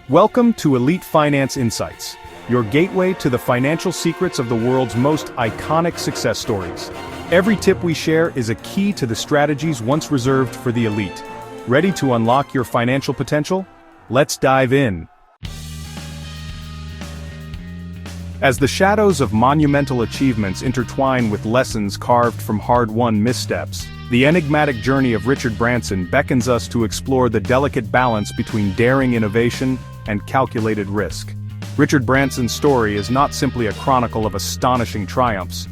Welcome to Elite Finance Insights, your gateway to the financial secrets of the world's most iconic success stories. Every tip we share is a key to the strategies once reserved for the elite. Ready to unlock your financial potential? Let's dive in. As the shadows of monumental achievements intertwine with lessons carved from hard-won missteps, the enigmatic journey of Richard Branson beckons us to explore the delicate balance between daring innovation and calculated risk. Richard Branson's story is not simply a chronicle of astonishing triumphs.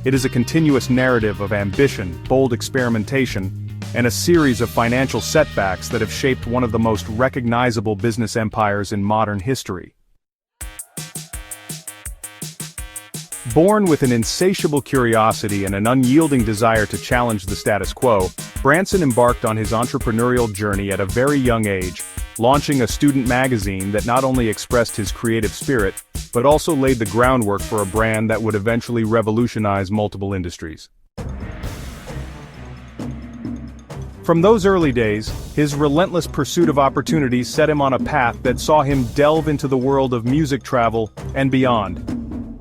It is a continuous narrative of ambition, bold experimentation, and a series of financial setbacks that have shaped one of the most recognizable business empires in modern history. Born with an insatiable curiosity and an unyielding desire to challenge the status quo, Branson embarked on his entrepreneurial journey at a very young age, launching a student magazine that not only expressed his creative spirit, but also laid the groundwork for a brand that would eventually revolutionize multiple industries. From those early days, his relentless pursuit of opportunities set him on a path that saw him delve into the world of music travel and beyond.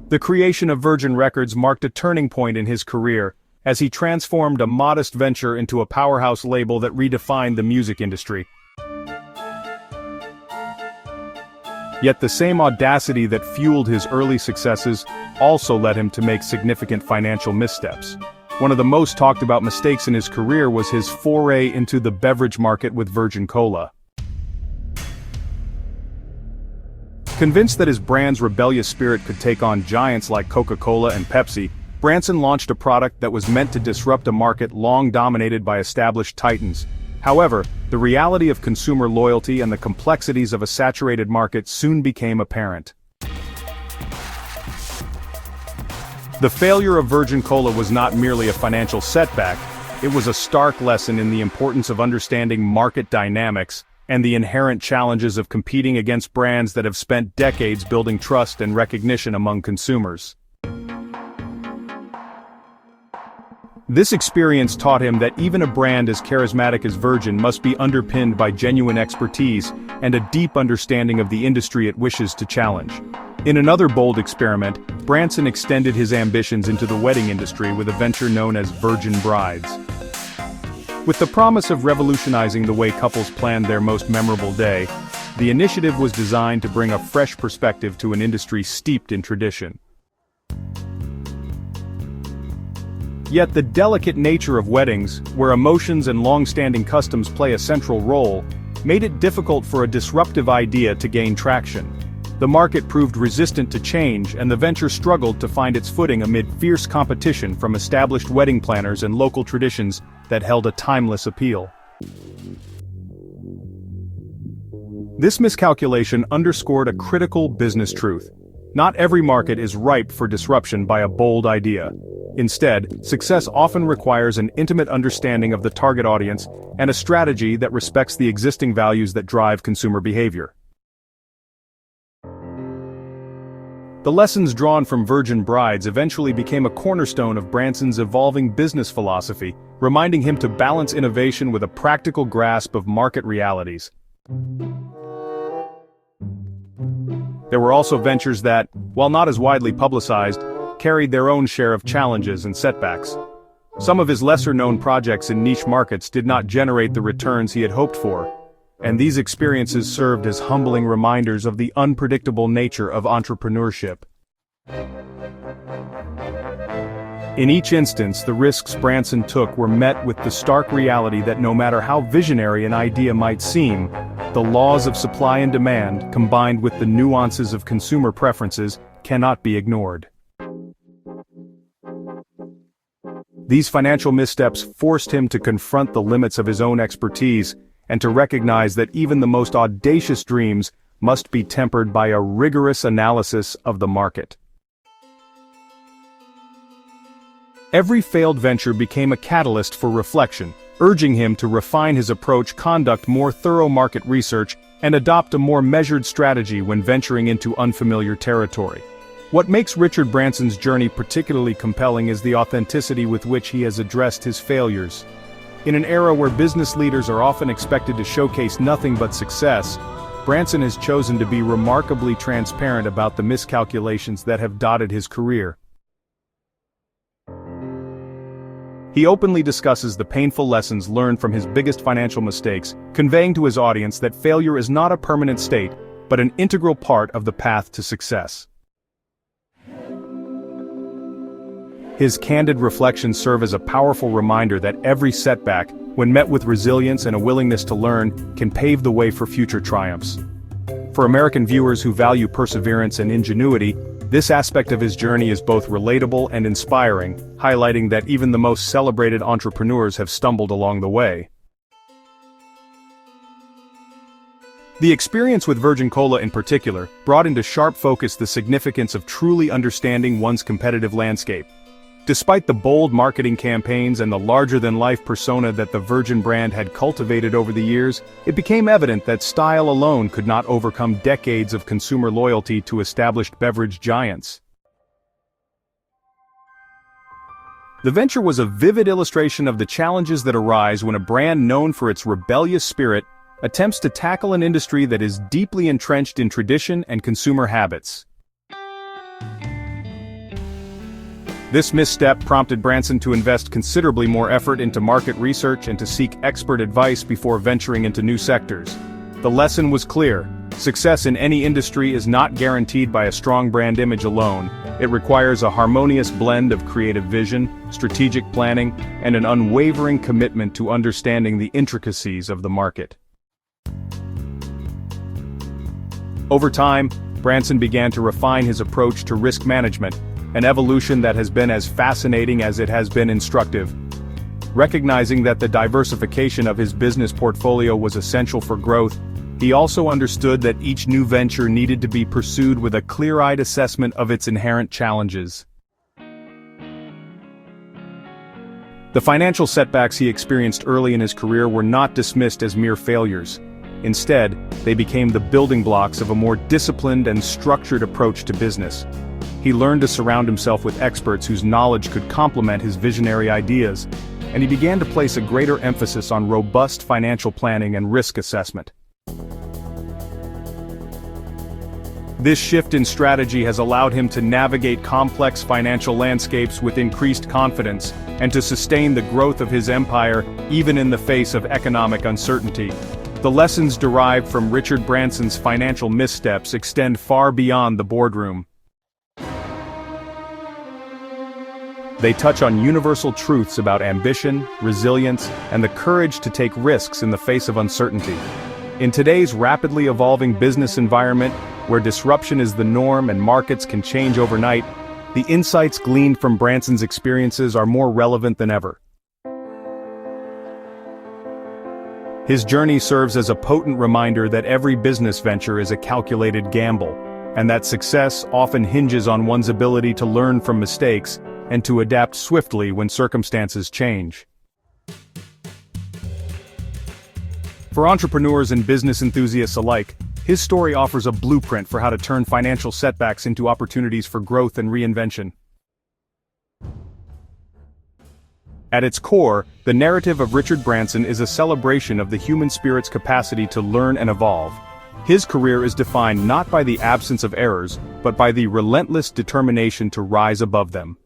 The creation of Virgin Records marked a turning point in his career, as he transformed a modest venture into a powerhouse label that redefined the music industry. Yet the same audacity that fueled his early successes also led him to make significant financial missteps. One of the most talked about mistakes in his career was his foray into the beverage market with Virgin Cola. Convinced that his brand's rebellious spirit could take on giants like Coca-Cola and Pepsi, Branson launched a product that was meant to disrupt a market long dominated by established titans. However, the reality of consumer loyalty and the complexities of a saturated market soon became apparent. The failure of Virgin Cola was not merely a financial setback, it was a stark lesson in the importance of understanding market dynamics and the inherent challenges of competing against brands that have spent decades building trust and recognition among consumers. This experience taught him that even a brand as charismatic as Virgin must be underpinned by genuine expertise and a deep understanding of the industry it wishes to challenge. In another bold experiment, Branson extended his ambitions into the wedding industry with a venture known as Virgin Brides. With the promise of revolutionizing the way couples planned their most memorable day, the initiative was designed to bring a fresh perspective to an industry steeped in tradition. Yet the delicate nature of weddings, where emotions and long-standing customs play a central role, made it difficult for a disruptive idea to gain traction. The market proved resistant to change, and the venture struggled to find its footing amid fierce competition from established wedding planners and local traditions that held a timeless appeal. This miscalculation underscored a critical business truth. Not every market is ripe for disruption by a bold idea. Instead, success often requires an intimate understanding of the target audience and a strategy that respects the existing values that drive consumer behavior. The lessons drawn from Virgin Brides eventually became a cornerstone of Branson's evolving business philosophy, reminding him to balance innovation with a practical grasp of market realities. There were also ventures that, while not as widely publicized, carried their own share of challenges and setbacks. Some of his lesser-known projects in niche markets did not generate the returns he had hoped for, and these experiences served as humbling reminders of the unpredictable nature of entrepreneurship. In each instance, the risks Branson took were met with the stark reality that no matter how visionary an idea might seem, the laws of supply and demand, combined with the nuances of consumer preferences, cannot be ignored. These financial missteps forced him to confront the limits of his own expertise and to recognize that even the most audacious dreams must be tempered by a rigorous analysis of the market. Every failed venture became a catalyst for reflection, urging him to refine his approach, conduct more thorough market research, and adopt a more measured strategy when venturing into unfamiliar territory. What makes Richard Branson's journey particularly compelling is the authenticity with which he has addressed his failures. In an era where business leaders are often expected to showcase nothing but success, Branson has chosen to be remarkably transparent about the miscalculations that have dotted his career. He openly discusses the painful lessons learned from his biggest financial mistakes, conveying to his audience that failure is not a permanent state, but an integral part of the path to success. His candid reflections serve as a powerful reminder that every setback, when met with resilience and a willingness to learn, can pave the way for future triumphs. For American viewers who value perseverance and ingenuity, this aspect of his journey is both relatable and inspiring, highlighting that even the most celebrated entrepreneurs have stumbled along the way. The experience with Virgin Cola in particular brought into sharp focus the significance of truly understanding one's competitive landscape. Despite the bold marketing campaigns and the larger-than-life persona that the Virgin brand had cultivated over the years, it became evident that style alone could not overcome decades of consumer loyalty to established beverage giants. The venture was a vivid illustration of the challenges that arise when a brand known for its rebellious spirit attempts to tackle an industry that is deeply entrenched in tradition and consumer habits. This misstep prompted Branson to invest considerably more effort into market research and to seek expert advice before venturing into new sectors. The lesson was clear: success in any industry is not guaranteed by a strong brand image alone. It requires a harmonious blend of creative vision, strategic planning, and an unwavering commitment to understanding the intricacies of the market. Over time, Branson began to refine his approach to risk management, an evolution that has been as fascinating as it has been instructive. Recognizing that the diversification of his business portfolio was essential for growth, he also understood that each new venture needed to be pursued with a clear-eyed assessment of its inherent challenges. The financial setbacks he experienced early in his career were not dismissed as mere failures. Instead, they became the building blocks of a more disciplined and structured approach to business. He learned to surround himself with experts whose knowledge could complement his visionary ideas, and he began to place a greater emphasis on robust financial planning and risk assessment. This shift in strategy has allowed him to navigate complex financial landscapes with increased confidence, and to sustain the growth of his empire even in the face of economic uncertainty. The lessons derived from Richard Branson's financial missteps extend far beyond the boardroom. They touch on universal truths about ambition, resilience, and the courage to take risks in the face of uncertainty. In today's rapidly evolving business environment, where disruption is the norm and markets can change overnight, the insights gleaned from Branson's experiences are more relevant than ever. His journey serves as a potent reminder that every business venture is a calculated gamble, and that success often hinges on one's ability to learn from mistakes and to adapt swiftly when circumstances change. For entrepreneurs and business enthusiasts alike, his story offers a blueprint for how to turn financial setbacks into opportunities for growth and reinvention. At its core, the narrative of Richard Branson is a celebration of the human spirit's capacity to learn and evolve. His career is defined not by the absence of errors, but by the relentless determination to rise above them.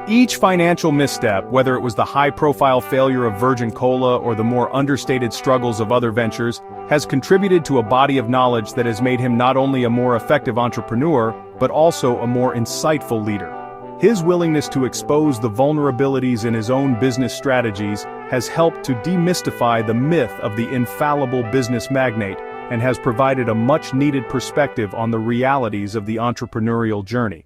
Each financial misstep, whether it was the high-profile failure of Virgin Cola or the more understated struggles of other ventures, has contributed to a body of knowledge that has made him not only a more effective entrepreneur, but also a more insightful leader. His willingness to expose the vulnerabilities in his own business strategies has helped to demystify the myth of the infallible business magnate, and has provided a much-needed perspective on the realities of the entrepreneurial journey.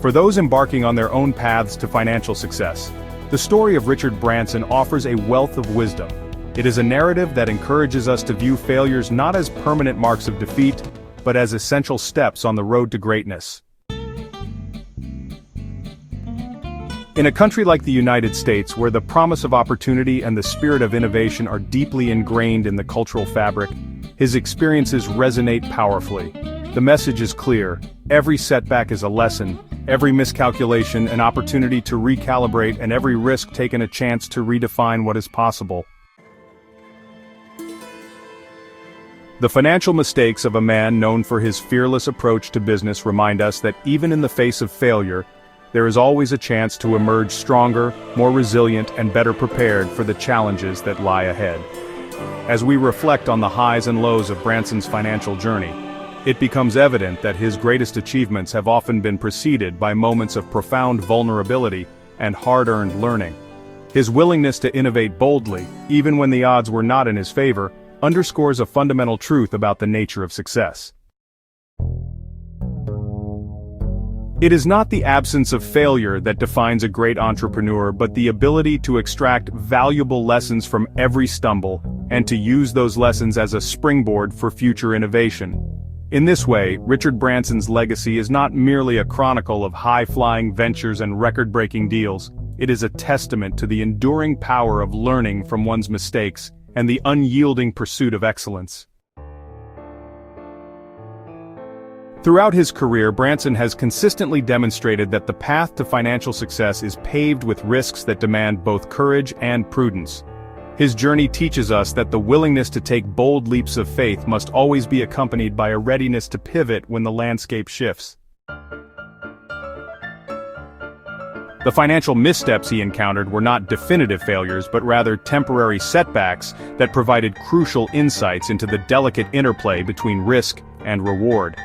For those embarking on their own paths to financial success, the story of Richard Branson offers a wealth of wisdom. It is a narrative that encourages us to view failures not as permanent marks of defeat, but as essential steps on the road to greatness. In a country like the United States, where the promise of opportunity and the spirit of innovation are deeply ingrained in the cultural fabric, his experiences resonate powerfully. The message is clear: every setback is a lesson, every miscalculation an opportunity to recalibrate, and every risk taken a chance to redefine what is possible. The financial mistakes of a man known for his fearless approach to business remind us that even in the face of failure, there is always a chance to emerge stronger, more resilient, and better prepared for the challenges that lie ahead. As we reflect on the highs and lows of Branson's financial journey, it becomes evident that his greatest achievements have often been preceded by moments of profound vulnerability and hard-earned learning. His willingness to innovate boldly, even when the odds were not in his favor, underscores a fundamental truth about the nature of success. It is not the absence of failure that defines a great entrepreneur, but the ability to extract valuable lessons from every stumble, and to use those lessons as a springboard for future innovation. In this way, Richard Branson's legacy is not merely a chronicle of high-flying ventures and record-breaking deals. It is a testament to the enduring power of learning from one's mistakes and the unyielding pursuit of excellence. Throughout his career, Branson has consistently demonstrated that the path to financial success is paved with risks that demand both courage and prudence. His journey teaches us that the willingness to take bold leaps of faith must always be accompanied by a readiness to pivot when the landscape shifts. The financial missteps he encountered were not definitive failures, but rather temporary setbacks that provided crucial insights into the delicate interplay between risk and reward.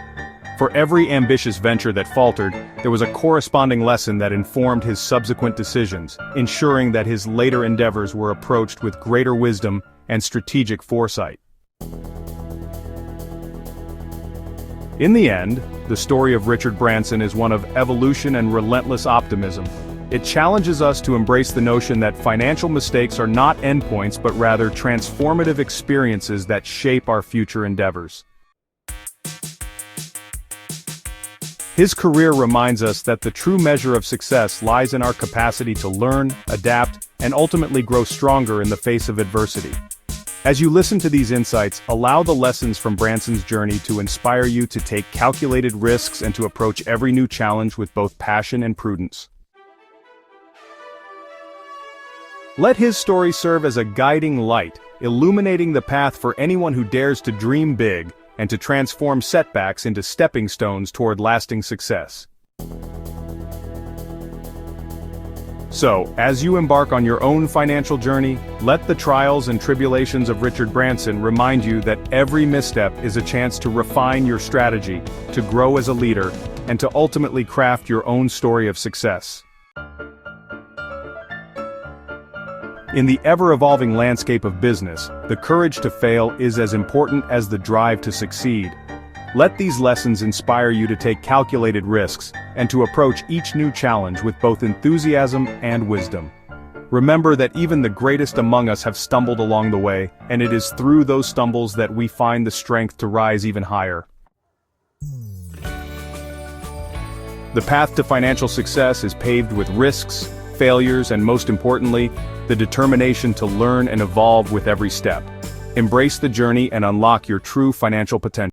For every ambitious venture that faltered, there was a corresponding lesson that informed his subsequent decisions, ensuring that his later endeavors were approached with greater wisdom and strategic foresight. In the end, the story of Richard Branson is one of evolution and relentless optimism. It challenges us to embrace the notion that financial mistakes are not endpoints but rather transformative experiences that shape our future endeavors. His career reminds us that the true measure of success lies in our capacity to learn, adapt, and ultimately grow stronger in the face of adversity. As you listen to these insights, allow the lessons from Branson's journey to inspire you to take calculated risks and to approach every new challenge with both passion and prudence. Let his story serve as a guiding light, illuminating the path for anyone who dares to dream big and to transform setbacks into stepping stones toward lasting success. So, as you embark on your own financial journey, let the trials and tribulations of Richard Branson remind you that every misstep is a chance to refine your strategy, to grow as a leader, and to ultimately craft your own story of success. In the ever-evolving landscape of business, the courage to fail is as important as the drive to succeed. Let these lessons inspire you to take calculated risks, and to approach each new challenge with both enthusiasm and wisdom. Remember that even the greatest among us have stumbled along the way, and it is through those stumbles that we find the strength to rise even higher. The path to financial success is paved with risks, failures, and most importantly, the determination to learn and evolve with every step. Embrace the journey and unlock your true financial potential.